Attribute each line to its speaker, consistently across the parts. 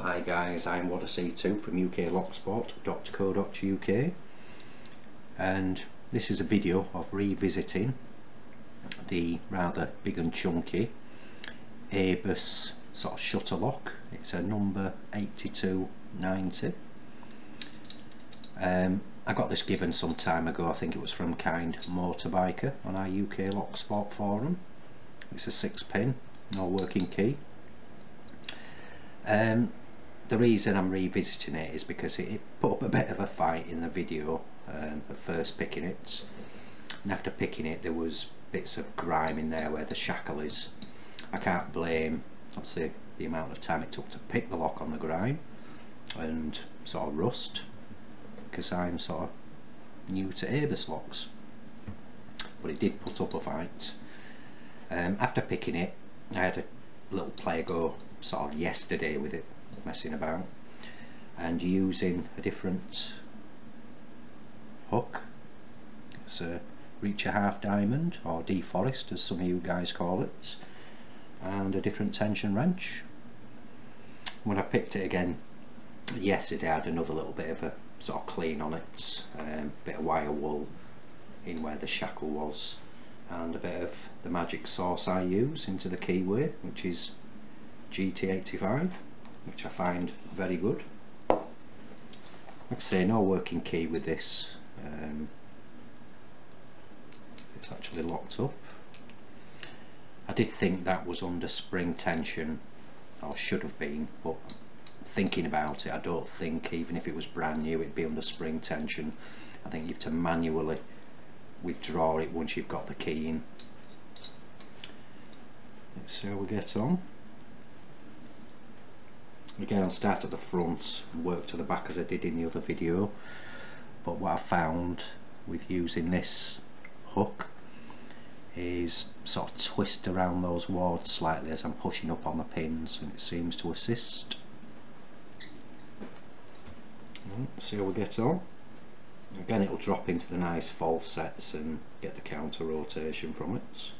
Speaker 1: Hi guys, I'm Odyssey2 from uklocksport.co.uk, and this is a video of revisiting the rather big and chunky Abus sort of shutter lock. It's a number 8290. I got this given some time ago. I think it was from Kind Motorbiker on our UK Lock Sport forum. It's a 6-pin, no working key. The reason I'm revisiting it is because it put up a bit of a fight in the video of first picking it, and after picking it there was bits of grime in there where the shackle is. I can't blame obviously the amount of time it took to pick the lock on the grime and sort of rust, because I'm sort of new to Abus locks, but it did put up a fight. After picking it, I had a little play go sort of yesterday with it, messing about and using a different hook. It's a Reacher half diamond, or deforest as some of you guys call it, and a different tension wrench. When I picked it again yesterday, I had another little bit of a sort of clean on it, bit of wire wool in where the shackle was, and a bit of the magic sauce I use into the keyway, which is GT85, which I find very good. Like I say, no working key with this. It's actually locked up. I did think that was under spring tension, or should have been, but thinking about it, I don't think even if it was brand new it'd be under spring tension. I think you have to manually withdraw it once you've got the key in. Let's see how we get on. Again, I'll start at the front and work to the back as I did in the other video, but what I found with using this hook is sort of twist around those wards slightly as I'm pushing up on the pins, and it seems to assist. See how we get on. Again, it'll drop into the nice false sets and get the counter rotation from it.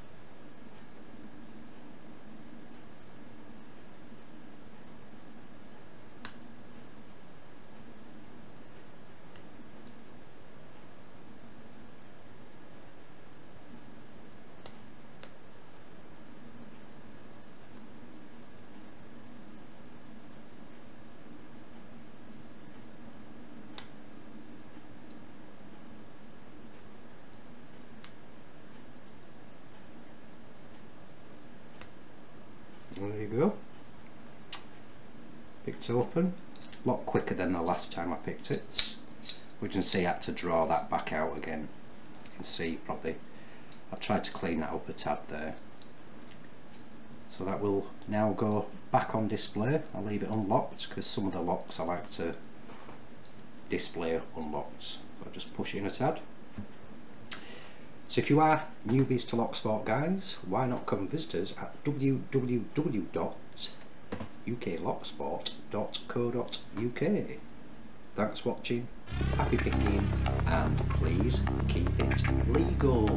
Speaker 1: There you go. Picked open. A lot quicker than the last time I picked it. We can see I had to draw that back out again. You can see probably I've tried to clean that up a tad there. So that will now go back on display. I'll leave it unlocked because some of the locks I like to display unlocked. So I'll just push it in a tad. So if you are newbies to Locksport guys, why not come visit us at www.uklocksport.co.uk. Thanks for watching, happy picking, and please keep it legal.